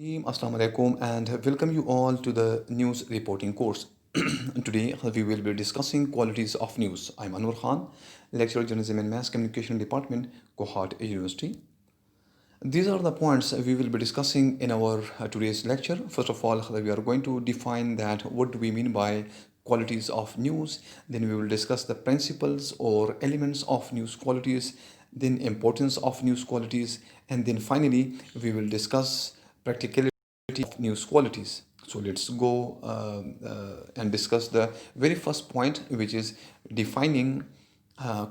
Assalamu alaikum and welcome you all to the news reporting course. Today we will be discussing qualities of news. I'm Anwar Khan, lecturer journalism and mass communication department, Kohart University. These are the points we will be discussing in our today's lecture. First of all, we are going to define that what do we mean by qualities of news. Then we will discuss the principles or elements of news qualities, then importance of news qualities, and then finally we will discuss practicality of news qualities. So let's go and discuss the very first point, which is defining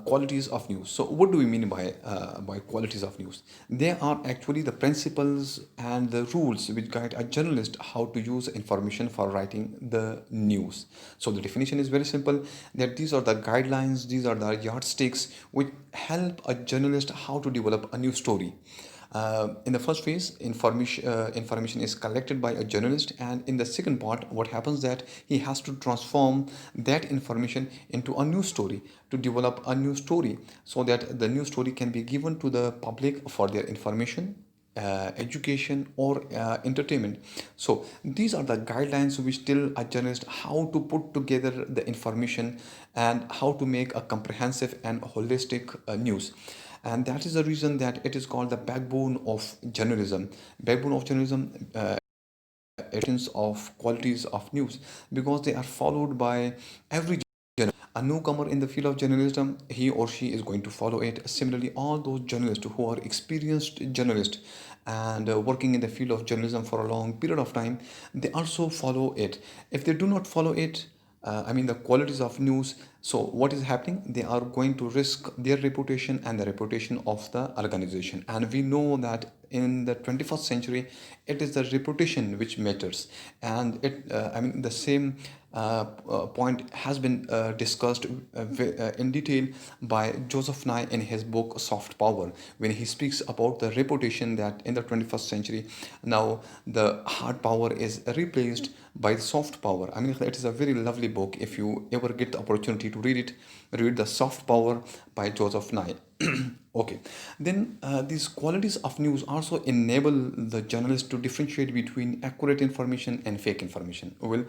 qualities of news. So what do we mean by qualities of news? They are actually the principles and the rules which guide a journalist how to use information for writing the news. So the definition is very simple, that these are the guidelines, these are the yardsticks which help a journalist how to develop a new story. In the first phase, information is collected by a journalist, and in the second part, what happens that he has to transform that information into a new story, to develop a new story, so that the new story can be given to the public for their information, education, or entertainment. So these are the guidelines which tell a journalist how to put together the information and how to make a comprehensive and holistic news. And that is the reason that it is called the backbone of journalism. Backbone of journalism, essence of qualities of news, because they are followed by every journalist. A newcomer in the field of journalism, he or she is going to follow it. Similarly, all those journalists who are experienced journalists and working in the field of journalism for a long period of time, they also follow it. If they do not follow it, the qualities of news, so what is happening, they are going to risk their reputation and the reputation of the organization. And we know that in the 21st century, it is the reputation which matters. And the same point has been discussed in detail by Joseph Nye in his book Soft Power, when he speaks about the reputation that in the 21st century now the hard power is replaced by the soft power. It is a very lovely book. If you ever get the opportunity to read it, read the Soft Power by Joseph Nye. Okay, then these qualities of news also enable the journalist to differentiate between accurate information and fake information. Well,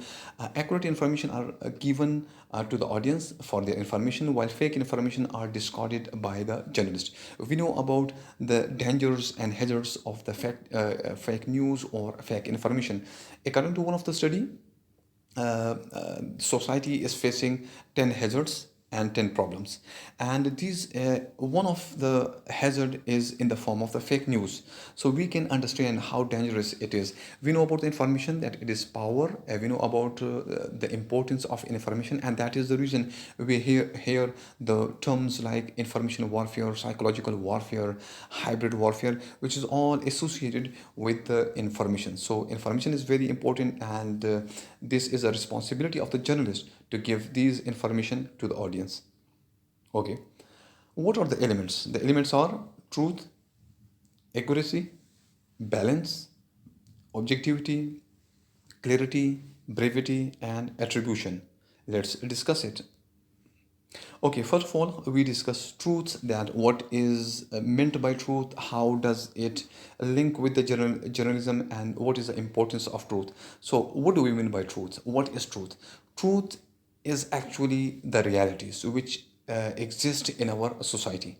accurate information are given to the audience for their information, while fake information are discarded by the journalist. We know about the dangers and hazards of the fake news or fake information. According to one of the study, society is facing 10 hazards and 10 problems, and these one of the hazard is in the form of the fake news. So we can understand how dangerous it is. We know about the information, that it is power. We know about the importance of information, and that is the reason we hear the terms like information warfare, psychological warfare, hybrid warfare, which is all associated with the information. So information is very important, and this is a responsibility of the journalist to give these information to the audience. Okay, what are the elements? The elements are truth, accuracy, balance, objectivity, clarity, brevity, and attribution. Let's discuss it. Okay, first of all, we discuss truth, that what is meant by truth, how does it link with the journalism, and what is the importance of truth. So, what do we mean by truth? What is truth? Truth is actually the realities which exist in our society.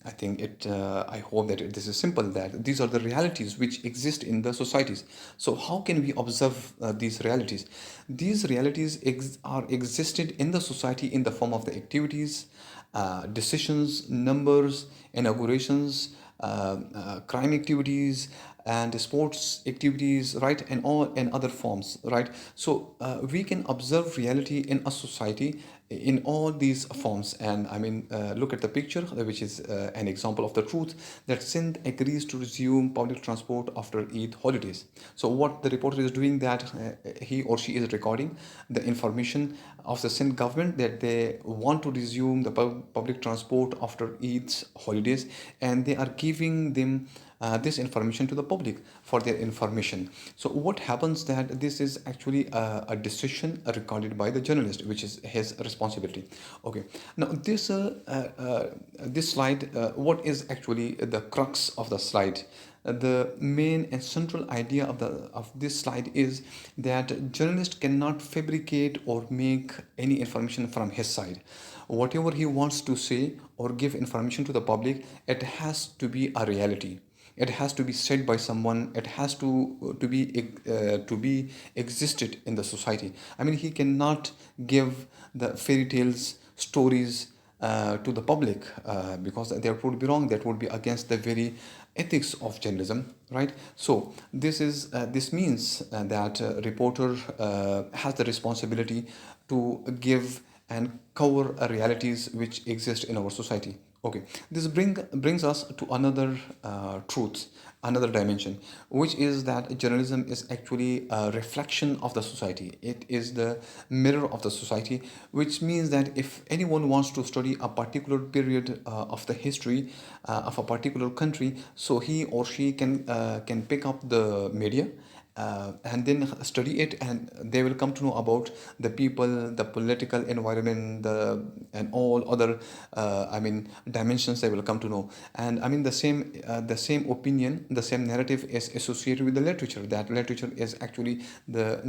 I think it. I hope that this is simple. That these are the realities which exist in the societies. So how can we observe these realities? These realities are existed in the society in the form of the activities, decisions, numbers, inaugurations, crime activities, and sports activities, right, and all and other forms, right. So we can observe reality in a society in all these forms. And look at the picture, which is an example of the truth, that Sindh agrees to resume public transport after Eid holidays. So what the reporter is doing, that he or she is recording the information of the Sindh government that they want to resume the public transport after Eid's holidays, and they are giving them this information to the public for their information. So what happens, that this is actually a decision recorded by the journalist, which is his responsibility. Okay, now this slide, what is actually the crux of the slide? the main and central idea of this slide is that journalist cannot fabricate or make any information from his side. Whatever he wants to say or give information to the public, it has to be a reality. It has to be said by someone. It has to be existed in the society. I mean, he cannot give the fairy tales, stories to the public, because that would be wrong. That would be against the very ethics of journalism, right? So this means that reporter has the responsibility to give and cover realities which exist in our society. Okay, this brings us to another truth, another dimension, which is that journalism is actually a reflection of the society. It is the mirror of the society, which means that if anyone wants to study a particular period of the history of a particular country, so he or she can pick up the media and then study it, and they will come to know about the people, the political environment, and all other dimensions they will come to know. And I mean, the same opinion, the same narrative is associated with the literature. That literature is actually the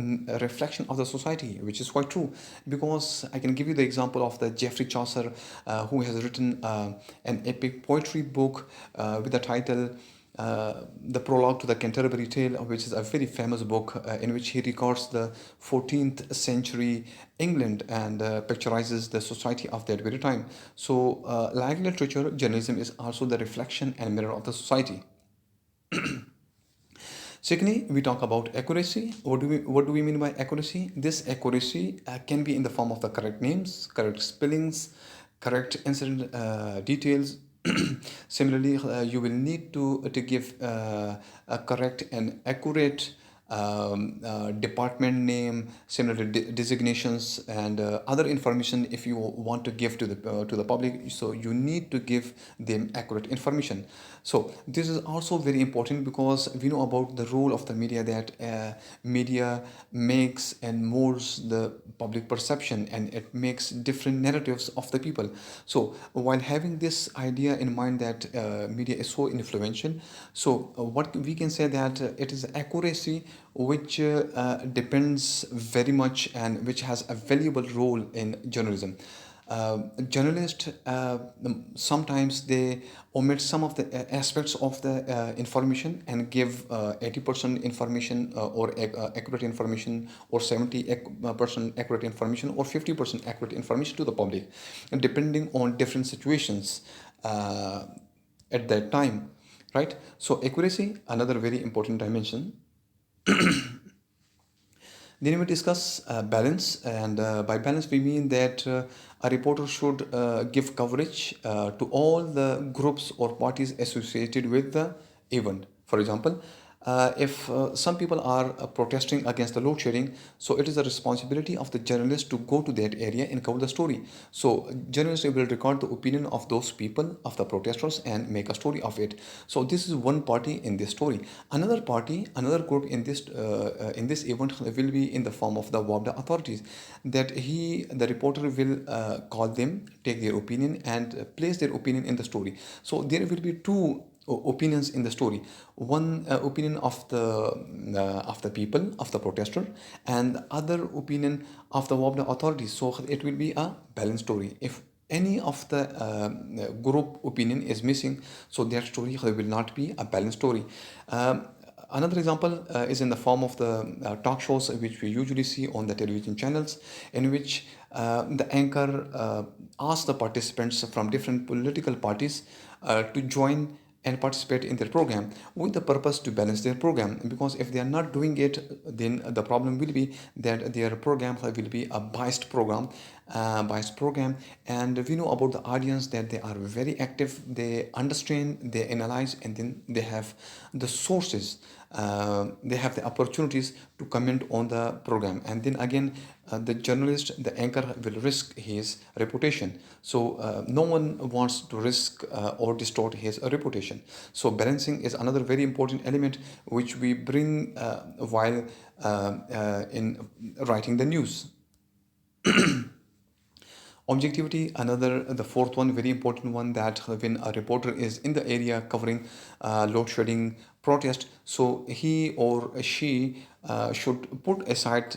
reflection of the society, which is quite true, because I can give you the example of the Geoffrey Chaucer, who has written an epic poetry book with the title the prologue to the Canterbury Tale, which is a very famous book in which he records the 14th century England and picturizes the society of that very time. So, like literature, journalism is also the reflection and mirror of the society. Secondly, we talk about accuracy. What do we mean by accuracy? This accuracy can be in the form of the correct names, correct spellings, correct incident details. Similarly, you will need to give a correct and accurate department name, similar designations, and other information if you want to give to the public. So you need to give them accurate information. So this is also very important because we know about the role of the media, that media makes and molds the public perception, and it makes different narratives of the people. So while having this idea in mind that media is so influential, so what we can say that it is accuracy which depends very much and which has a valuable role in journalism. Journalists sometimes they omit some of the aspects of the information and give 80% information or accurate information, or 70% accurate information, or 50% accurate information to the public, and depending on different situations at that time, right? So accuracy, another very important dimension. Then we discuss balance, and by balance we mean that a reporter should give coverage to all the groups or parties associated with the event. For example, if some people are protesting against the load shedding, so it is the responsibility of the journalist to go to that area and cover the story. So journalists will record the opinion of those people, of the protesters, and make a story of it. So this is one party in this story. Another party, another group in this event will be in the form of the WAPDA authorities, that the reporter will call them, take their opinion, and place their opinion in the story. So there will be two opinions in the story. One opinion of the people, of the protester, and the other opinion of the WAPDA authorities. So it will be a balanced story. If any of the group opinion is missing, so that story will not be a balanced story. Another example is in the form of the talk shows which we usually see on the television channels, in which the anchor asks the participants from different political parties to join and participate in their program with the purpose to balance their program, because if they are not doing it, then the problem will be that their program will be a biased program. And we know about the audience that they are very active, they understand, they analyze, and then they have the sources, they have the opportunities to comment on the program. And then again, the journalist, the anchor, will risk his reputation. So no one wants to risk or distort his reputation. So balancing is another very important element which we bring while in writing the news. Objectivity, another, the fourth one, very important one, that when a reporter is in the area covering load shedding protest, so he or she should put aside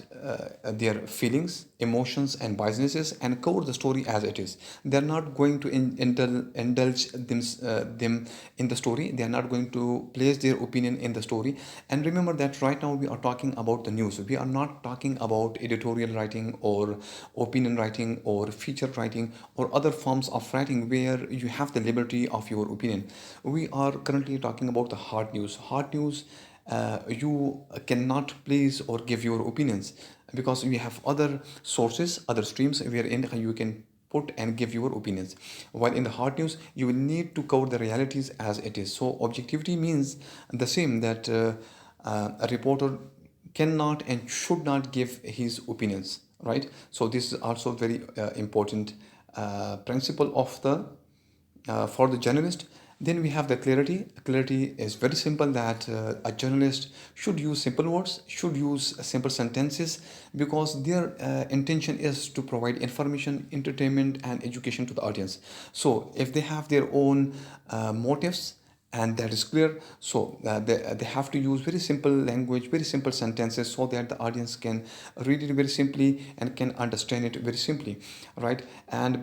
their feelings, emotions, and biases and cover the story as it is. They're not going to indulge them in the story. They are not going to place their opinion in the story. And remember that right now we are talking about the news. We are not talking about editorial writing or opinion writing or feature writing or other forms of writing where you have the liberty of your opinion. We are currently talking about the hard news. Hard news, you cannot please or give your opinions because we have other sources, other streams wherein you can put and give your opinions. While in the hard news, you will need to cover the realities as it is. So objectivity means the same, that a reporter cannot and should not give his opinions, right? So this is also very important principle of the for the journalist. Then we have the clarity. Clarity is very simple, that a journalist should use simple words, should use simple sentences, because their intention is to provide information, entertainment, and education to the audience. So if they have their own motives, and that is clear, so they have to use very simple language, very simple sentences, so that the audience can read it very simply and can understand it very simply, right? And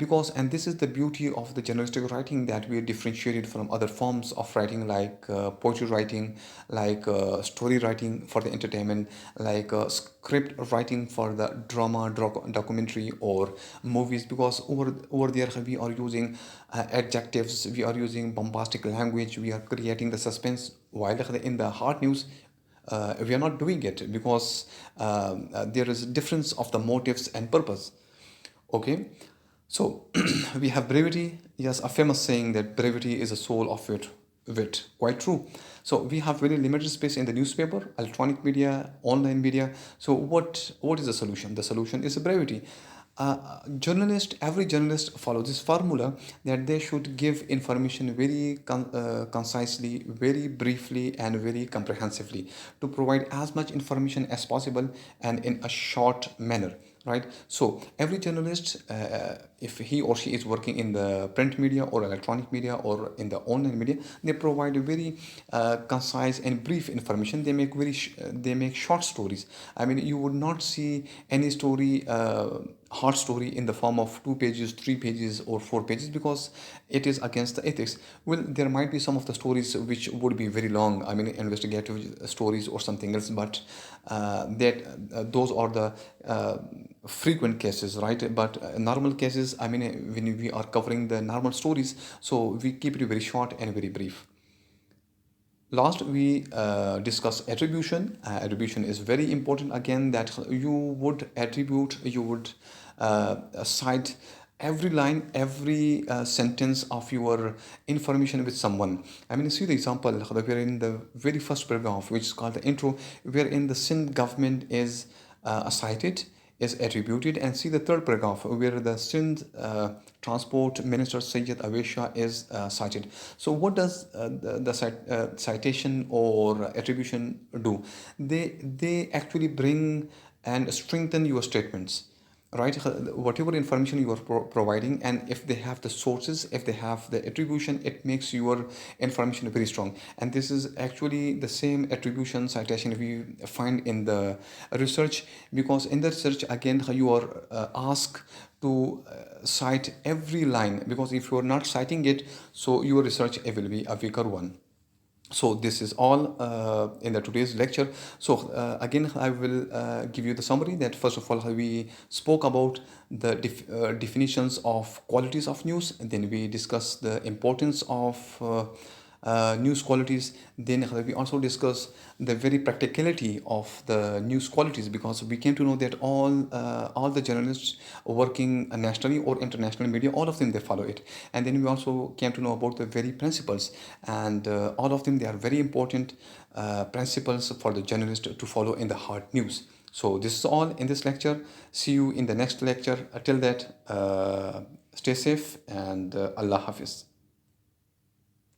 this is the beauty of the journalistic writing, that we are differentiated from other forms of writing, like poetry writing, like story writing for the entertainment, like script writing for the drama, documentary, or movies, because over there we are using adjectives, we are using bombastic language, we are creating the suspense, while in the hard news we are not doing it, because there is a difference of the motives and purpose. Okay, so we have brevity. Yes, a famous saying that brevity is the soul of wit. Quite true. So we have very limited space in the newspaper, electronic media, online media. So what is the solution? The solution is brevity. Every journalist follows this formula, that they should give information very concisely, very briefly, and very comprehensively, to provide as much information as possible and in a short manner, right? So every journalist, if he or she is working in the print media or electronic media or in the online media, they provide a very concise and brief information. They make short stories. I mean, you would not see any story, hard story, in the form of 2 pages, 3 pages, or 4 pages, because it is against the ethics. Well, there might be some of the stories which would be very long, I mean investigative stories or something else, but that those are the frequent cases, right? But normal cases, I mean, when we are covering the normal stories, so we keep it very short and very brief. Last, we discuss attribution. Attribution is very important again, that you would cite every line, every sentence of your information with someone. I mean, see the example, we're in the very first paragraph, which is called the intro, wherein the Sindh government is cited, is attributed, and see the third paragraph where the Sindh Transport Minister Sayyid Awesha is cited. So what does the citation or attribution do? They actually bring and strengthen your statements, right? Whatever information you are providing, and if they have the sources, if they have the attribution, it makes your information very strong. And this is actually the same attribution citation we find in the research, because in the research again you are asked to cite every line, because if you are not citing it, so your research will be a weaker one. So this is all in the today's lecture. So again, I will give you the summary, that first of all we spoke about the definitions of qualities of news, and then we discussed the importance of news qualities. Then we also discuss the very practicality of the news qualities, because we came to know that all the journalists working nationally or international media, all of them, they follow it. And then we also came to know about the very principles, and all of them, they are very important principles for the journalist to follow in the hard news. So this is all in this lecture. See you in the next lecture. Till that, stay safe, and Allah Hafiz.